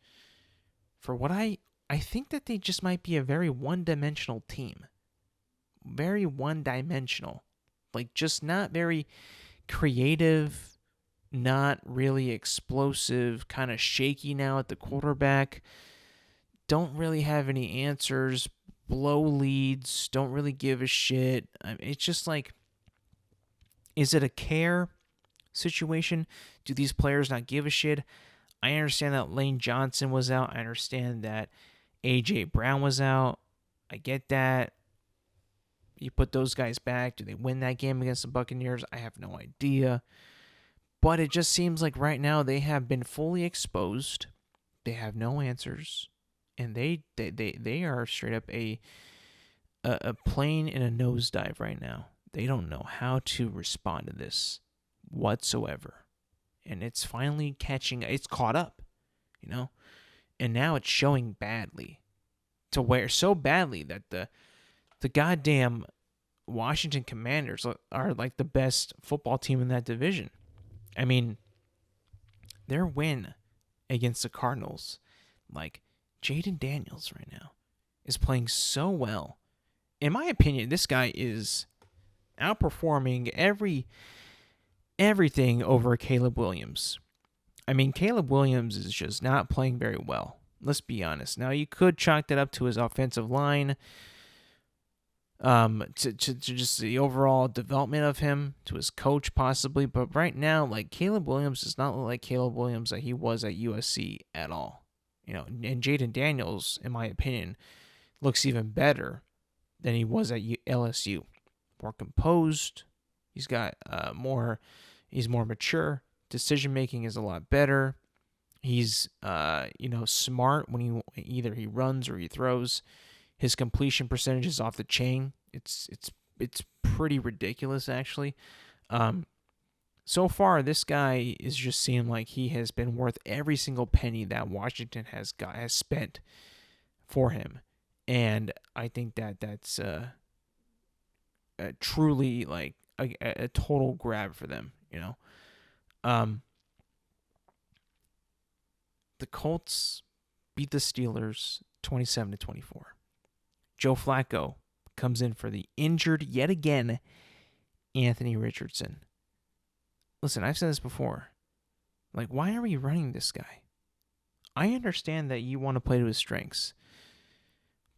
for what I I think that they just might be a very one-dimensional team. Very one-dimensional. Like, just not very creative, not really explosive, kind of shaky now at the quarterback. Don't really have any answers, blow leads, don't really give a shit. It's just like, is it a care situation? Do these players not give a shit? I understand that Lane Johnson was out. I understand that A.J. Brown was out. I get that. You put those guys back. Do they win that game against the Buccaneers? I have no idea. But it just seems like right now they have been fully exposed. They have no answers. And they are straight up a plane in a nosedive right now. They don't know how to respond to this whatsoever. And it's finally it's caught up, you know? And now it's showing badly. To where so badly that the goddamn Washington Commanders are like the best football team in that division. I mean, their win against the Cardinals, like Jaden Daniels right now, is playing so well. In my opinion, this guy is outperforming everything over Caleb Williams. I mean, Caleb Williams is just not playing very well. Let's be honest. Now, you could chalk that up to his offensive line, to just the overall development of him, to his coach possibly. But right now, like, Caleb Williams does not look like Caleb Williams that he was at USC at all. You know, and Jaden Daniels, in my opinion, looks even better than he was at LSU. More composed. He's got he's more mature. Decision making is a lot better. He's smart when he runs or he throws. His completion percentage is off the chain. It's pretty ridiculous, actually. So far, this guy is just seeming like he has been worth every single penny that Washington has spent for him, and I think that's truly like a total grab for them. You know, the Colts beat the Steelers 27-24. Joe Flacco comes in for the injured yet again Anthony Richardson. Listen, I've said this before. Like, why are we running this guy? I understand that you want to play to his strengths,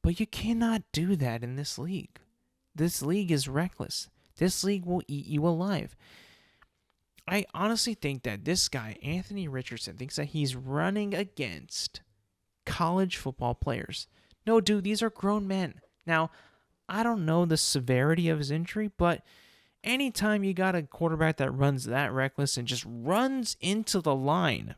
but you cannot do that in this league. This league is reckless. This league will eat you alive. I honestly think that this guy, Anthony Richardson, thinks that he's running against college football players. No, dude, these are grown men. Now, I don't know the severity of his injury, but anytime you got a quarterback that runs that reckless and just runs into the line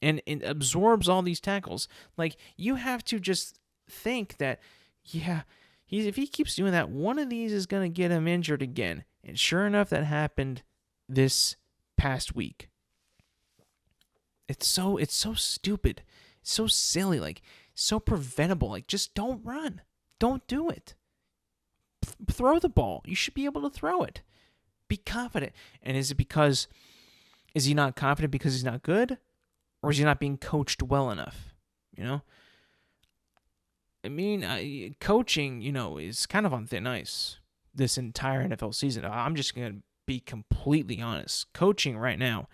and absorbs all these tackles, like, you have to just think that, yeah, if he keeps doing that, one of these is going to get him injured again. And sure enough, that happened this past week. It's so stupid. It's so silly, like, so preventable. Like, just don't run. Don't do it. Throw the ball. You should be able to throw it. Be confident. And is he not confident because he's not good? Or is he not being coached well enough? You know? I mean, coaching, is kind of on thin ice this entire NFL season. I'm just going to be completely honest. Coaching right now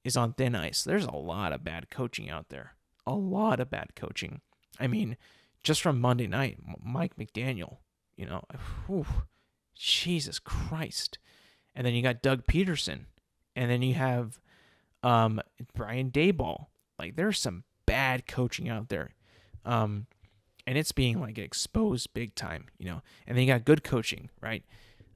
is on thin ice. There's a lot of bad coaching out there. A lot of bad coaching. I mean, just from Monday night, Mike McDaniel, Jesus Christ. And then you got Doug Peterson. And then you have Brian Daboll. Like, there's some bad coaching out there. And it's being, like, exposed big time, And then you got good coaching, right?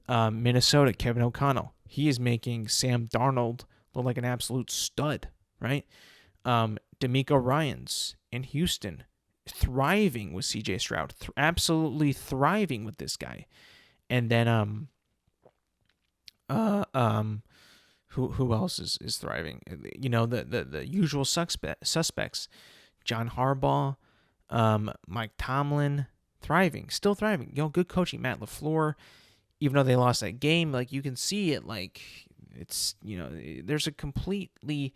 Minnesota, Kevin O'Connell. He is making Sam Darnold look like an absolute stud, right? D'Amico Ryans in Houston, thriving with C.J. Stroud, absolutely thriving with this guy. And then who else is thriving? The usual suspects. John Harbaugh, Mike Tomlin, still thriving. Good coaching. Matt LaFleur, even though they lost that game, like, you can see it, like, it's, there's a completely,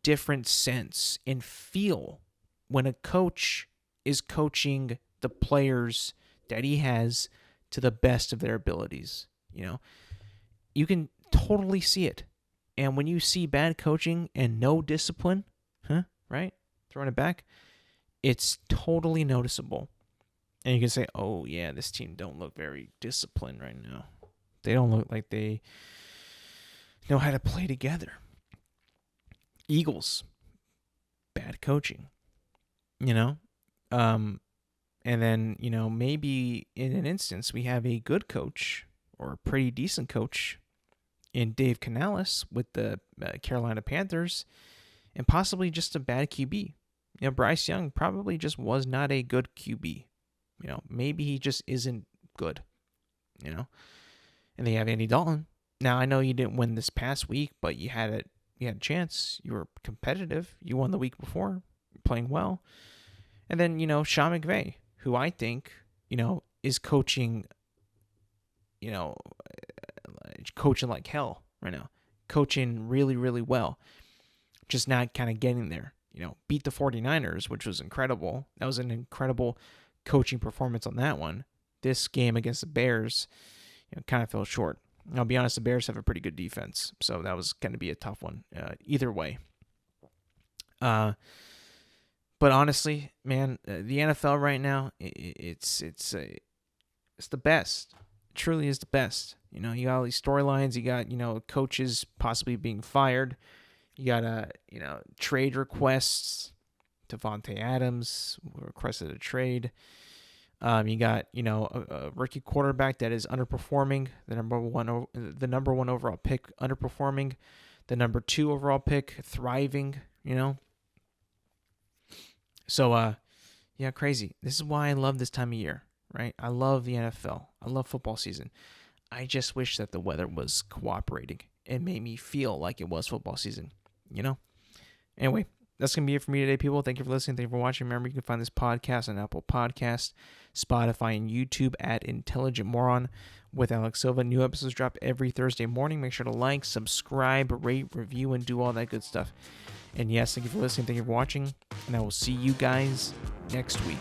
different sense and feel when a coach is coaching the players that he has to the best of their abilities. You can totally see it. And when you see bad coaching and no discipline, right? Throwing it back, it's totally noticeable. And you can say, oh, yeah, this team don't look very disciplined right now. They don't look like they know how to play together. Eagles, bad coaching, and then, maybe in an instance we have a good coach or a pretty decent coach in Dave Canales with the Carolina Panthers, and possibly just a bad QB. Bryce Young probably just was not a good QB. Maybe he just isn't good, And they have Andy Dalton. Now, I know you didn't win this past week, but you had a chance. You were competitive. You won the week before, playing well. And then, Sean McVay, who I think, is coaching, coaching like hell right now. Coaching really, really well. Just not kind of getting there. Beat the 49ers, which was incredible. That was an incredible coaching performance on that one. This game against the Bears, kind of fell short. I'll be honest, the Bears have a pretty good defense, so that was going to be a tough one either way. But honestly, man, the NFL right now, it's the best. It truly is the best. You got all these storylines. You got coaches possibly being fired. You got trade requests. Devontae Adams requested a trade. You got a rookie quarterback that is underperforming, the number one overall pick underperforming, the number 2 overall pick thriving. So crazy. This is why I love this time of year, right? I love the NFL. I love football season. I just wish that the weather was cooperating and made me feel like it was football season. Anyway. That's going to be it for me today, people. Thank you for listening. Thank you for watching. Remember, you can find this podcast on Apple Podcasts, Spotify, and YouTube at Intelligent Moron with Alex Silva. New episodes drop every Thursday morning. Make sure to like, subscribe, rate, review, and do all that good stuff. And yes, thank you for listening. Thank you for watching. And I will see you guys next week.